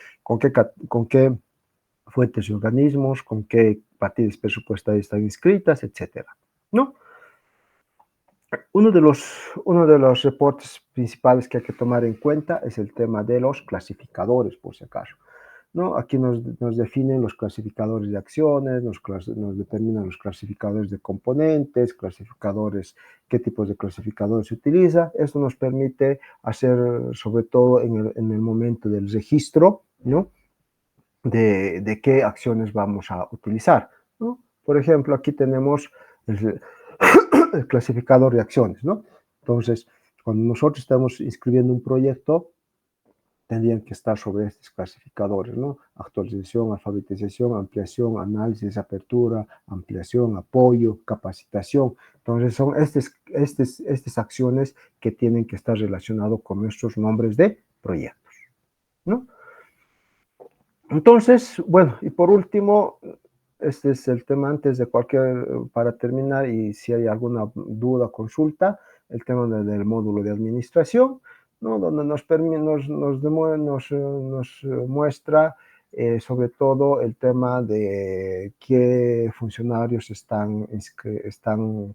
S1: fuentes y organismos, con qué partidas presupuestarias están inscritas, etcétera, ¿no? Uno de los reportes principales que hay que tomar en cuenta es el tema de los clasificadores, por si acaso, ¿no? Aquí nos definen los clasificadores de acciones, nos determinan los clasificadores de componentes, qué tipos de clasificadores se utiliza. Esto nos permite hacer, sobre todo en el momento del registro, ¿no? De qué acciones vamos a utilizar, ¿no? Por ejemplo, aquí tenemos el clasificador de acciones, ¿no? Entonces, cuando nosotros estamos inscribiendo un proyecto, tendrían que estar sobre estos clasificadores, ¿no? Actualización, alfabetización, ampliación, análisis, apertura, ampliación, apoyo, capacitación. Entonces, son estas acciones que tienen que estar relacionadas con nuestros nombres de proyectos, ¿no? Entonces, bueno, y por último, este es el tema antes de para terminar, y si hay alguna duda, consulta, el tema del módulo de administración, ¿no? Donde nos muestra sobre todo el tema de qué funcionarios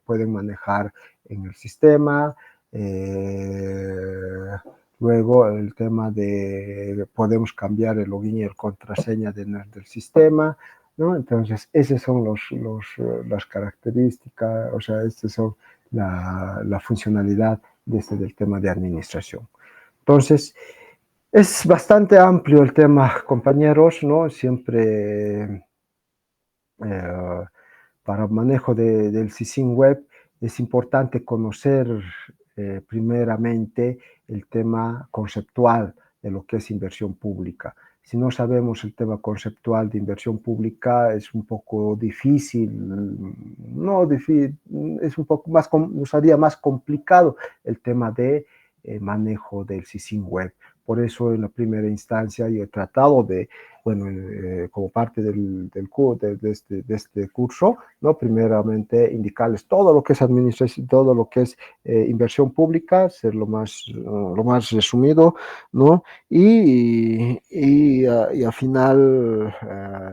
S1: pueden manejar en el sistema, luego el tema de podemos cambiar el login y el contraseña del sistema, ¿no? Entonces, esas son las características, o sea, estas son la funcionalidad del tema de administración. Entonces, es bastante amplio el tema, compañeros, ¿no? Siempre para manejo del SISIN web es importante conocer primeramente el tema conceptual de lo que es inversión pública. Si no sabemos el tema conceptual de inversión pública, es un poco difícil, no difícil, es un poco más, nos haría más complicado el tema de manejo del SISIN web. Por eso en la primera instancia yo he tratado de, bueno, como parte de este curso, ¿no? Primeramente indicarles todo lo que es administración, todo lo que es inversión pública, ser lo más resumido, ¿no? Y al final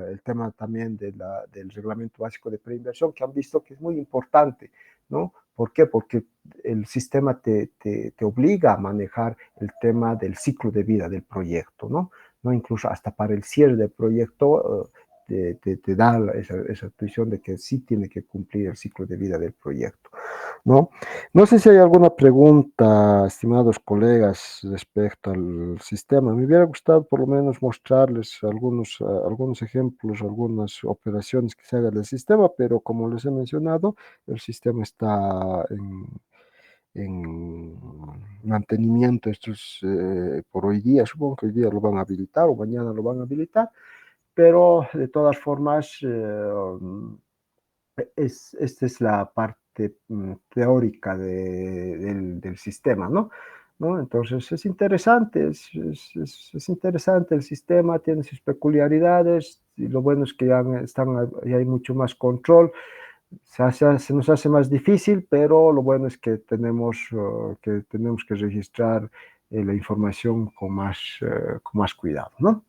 S1: el tema también del reglamento básico de preinversión, que han visto que es muy importante, ¿no? ¿Por qué? Porque el sistema te obliga a manejar el tema del ciclo de vida del proyecto, ¿no? ¿No? Incluso hasta para el cierre del proyecto te da esa intuición de que sí tiene que cumplir el ciclo de vida del proyecto, ¿no? No sé si hay alguna pregunta, estimados colegas, respecto al sistema. Me hubiera gustado por lo menos mostrarles algunos ejemplos, algunas operaciones que se hagan del sistema, pero como les he mencionado, el sistema está en mantenimiento. Esto es por hoy día, supongo que hoy día lo van a habilitar o mañana lo van a habilitar, pero de todas formas, esta es la parte teórica del sistema, ¿no? ¿No? Entonces es interesante, es interesante el sistema, tiene sus peculiaridades, y lo bueno es que ya hay mucho más control. Se nos hace más difícil, pero lo bueno es que tenemos que registrar la información con más cuidado, ¿no?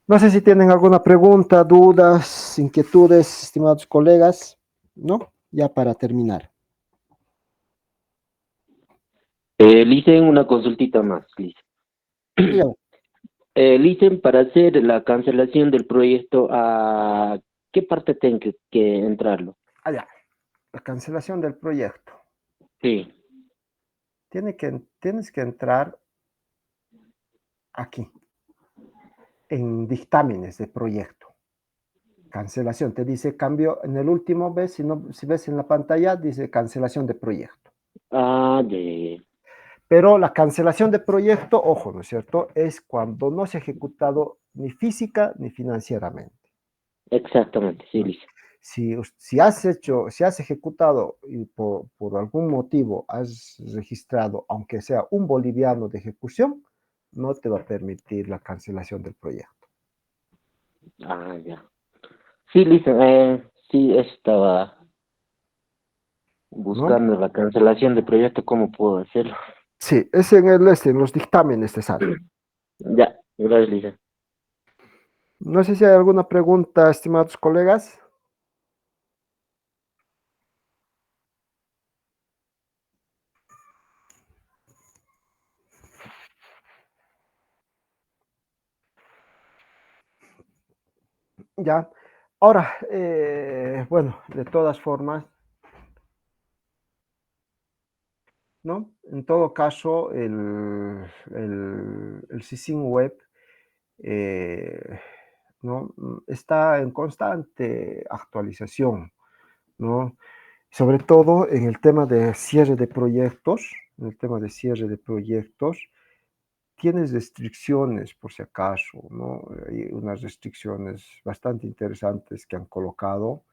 S1: No sé si tienen alguna pregunta, dudas, inquietudes, estimados colegas, ¿no? Ya para terminar.
S2: Licen, una consultita más, Licen.
S1: Dígame.
S2: Licen, para hacer la cancelación del proyecto, ¿a qué parte tengo que entrarlo?
S1: Allá, la cancelación del proyecto.
S2: Sí.
S1: Tienes que entrar aquí, en dictámenes de proyecto. Cancelación, te dice cambio, en el último ves, si ves en la pantalla, dice cancelación de proyecto.
S2: Ah, ya.
S1: Pero la cancelación de proyecto, ojo, ¿no es cierto? Es cuando no se ha ejecutado ni física ni financieramente.
S2: Exactamente, sí,
S1: ¿No?
S2: Licen.
S1: Si has ejecutado y por algún motivo has registrado, aunque sea un boliviano de ejecución, no te va a permitir la cancelación del proyecto.
S2: Ah, ya. Sí, Licen, sí, estaba
S1: ¿No?
S2: buscando la cancelación del proyecto, ¿cómo puedo hacerlo?
S1: Sí, es en los dictámenes te sale.
S2: Ya, gracias, Licen.
S1: No sé si hay alguna pregunta, estimados colegas. Ya. Ahora, bueno, de todas formas, ¿no? En todo caso, el SISIN web eh, ¿no? Está en constante actualización, ¿no? Sobre todo en el tema de cierre de proyectos, en el tema de cierre de proyectos, tienes restricciones por si acaso, ¿no? Hay unas restricciones bastante interesantes que han colocado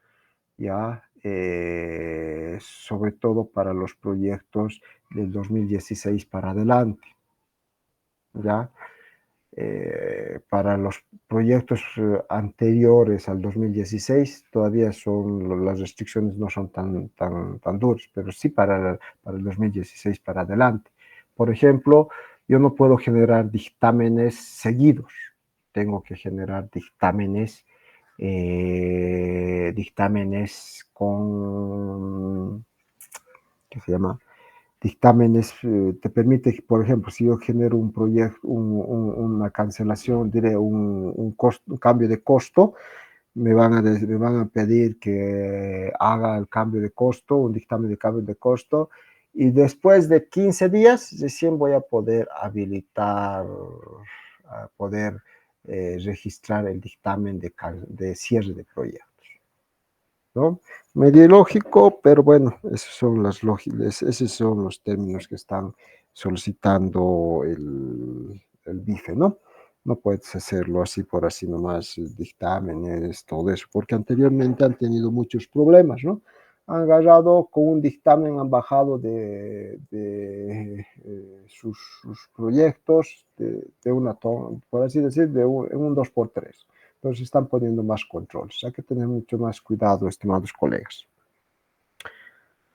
S1: ya, sobre todo para los proyectos del 2016 para adelante, ya. Para los proyectos anteriores al 2016 todavía las restricciones no son tan duras, pero sí para el 2016 para adelante. Por ejemplo, yo no puedo generar dictámenes seguidos, tengo que generar dictámenes con, ¿qué se llama? Dictámenes, te permite, por ejemplo, si yo genero un proyecto, una cancelación, diré un cambio de costo, me van a pedir que haga el cambio de costo, un dictamen de cambio de costo, y después de 15 días recién voy a poder habilitar, a poder registrar el dictamen de cierre de proyecto, ¿no? Medio lógico, pero bueno, esos son los términos que están solicitando el BIFE, ¿no? No puedes hacerlo así por así nomás, dictámenes, todo eso, porque anteriormente han tenido muchos problemas, ¿no? Han agarrado con un dictamen, han bajado sus proyectos de una toma, por así decir, en un 2x3. Entonces están poniendo más controles. Hay que tener mucho más cuidado, estimados colegas.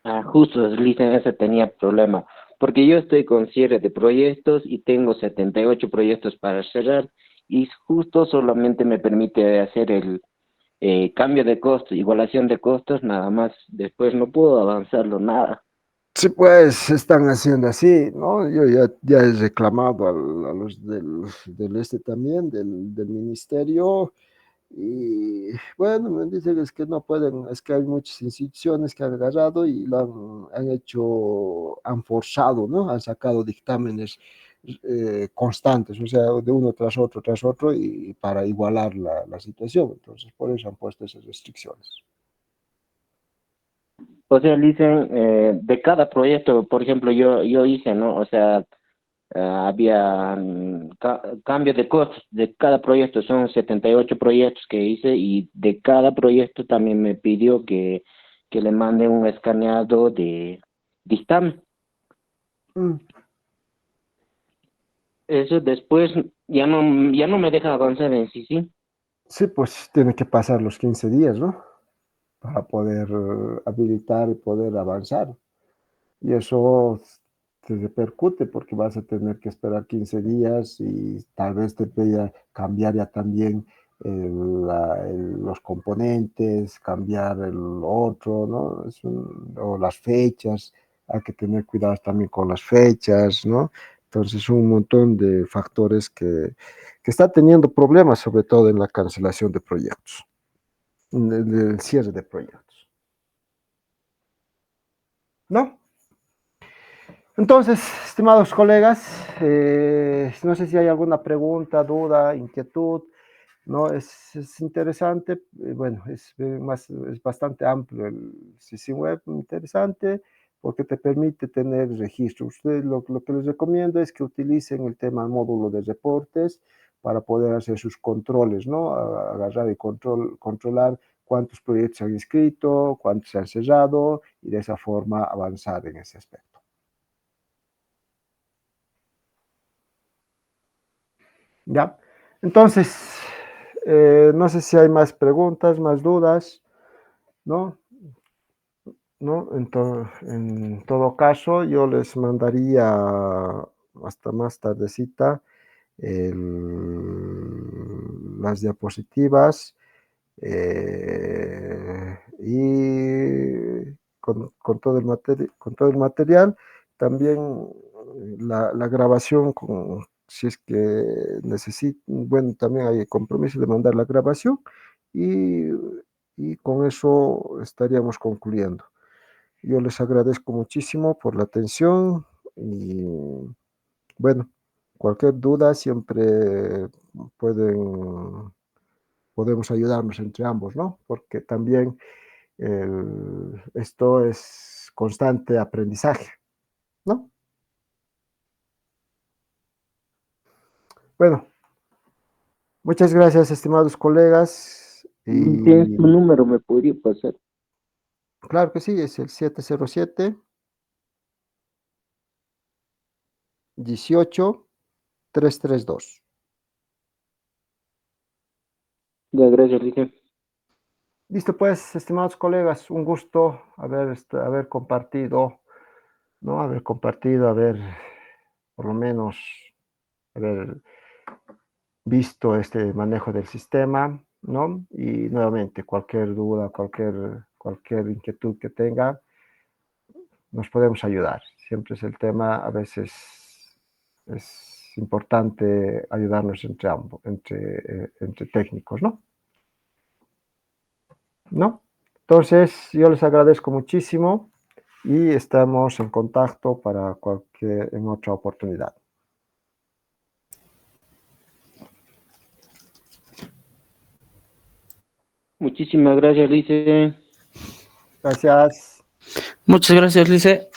S2: Ah, justo, Listen, ese tenía problema, porque yo estoy con cierre de proyectos y tengo 78 proyectos para cerrar y justo solamente me permite hacer el cambio de costos, igualación de costos, nada más. Después no puedo avanzarlo nada.
S1: Sí, pues están haciendo así, ¿no? Yo ya he reclamado a los del este también, del ministerio, y bueno, me dicen es que no pueden, es que hay muchas instituciones que han agarrado y han hecho, han forzado, ¿no? Han sacado dictámenes constantes, o sea, de uno tras otro, y para igualar la situación. Entonces, por eso han puesto esas restricciones.
S2: O sea, dicen, de cada proyecto, por ejemplo, yo hice, ¿no? O sea, había cambio de costos de cada proyecto, son 78 proyectos que hice y de cada proyecto también me pidió que le mande un escaneado de dictamen.
S1: Mm.
S2: Eso después ya no me deja avanzar en sí, sí.
S1: Sí, pues tiene que pasar los 15 días, ¿no? Para poder habilitar y poder avanzar. Y eso te repercute porque vas a tener que esperar 15 días y tal vez te vaya cambiar ya también los componentes, cambiar el otro, ¿no? O las fechas, hay que tener cuidado también con las fechas, ¿no? Entonces, un montón de factores que está teniendo problemas, sobre todo en la cancelación de proyectos, del cierre de proyectos, ¿no? Entonces, estimados colegas, no sé si hay alguna pregunta, duda, inquietud, ¿no? Es interesante, bueno, es bastante amplio el sitio web, interesante, porque te permite tener registro. Ustedes lo que les recomiendo es que utilicen el tema módulo de reportes para poder hacer sus controles, ¿no? Agarrar y controlar cuántos proyectos se han inscrito, cuántos se han cerrado, y de esa forma avanzar en ese aspecto. ¿Ya? Entonces, no sé si hay más preguntas, más dudas, ¿no? ¿No? En todo caso, yo les mandaría hasta más tardecita las diapositivas y con todo con todo el material. También la grabación, si es que necesito, bueno, también hay compromiso de mandar la grabación y, y con eso estaríamos concluyendo. Yo les agradezco muchísimo por la atención y bueno, cualquier duda siempre pueden, podemos ayudarnos entre ambos, ¿no? Porque también esto es constante aprendizaje, ¿no? Bueno, muchas gracias, estimados colegas.
S2: Tienes tu
S1: Y
S2: número, me podría pasar.
S1: claro que sí, es el 707-18-332.
S2: Ya, gracias, Lisa.
S1: Listo, pues, estimados colegas, un gusto haber compartido, ¿no? Haber compartido, por lo menos, haber visto este manejo del sistema, ¿no? Y nuevamente, cualquier duda, cualquier inquietud que tenga, nos podemos ayudar. Siempre es el tema, a veces es importante ayudarnos entre ambos, entre técnicos, ¿no? ¿No? Entonces, yo les agradezco muchísimo y estamos en contacto para en otra oportunidad.
S2: Muchísimas gracias, Lice.
S1: Gracias.
S3: Muchas gracias, Lice.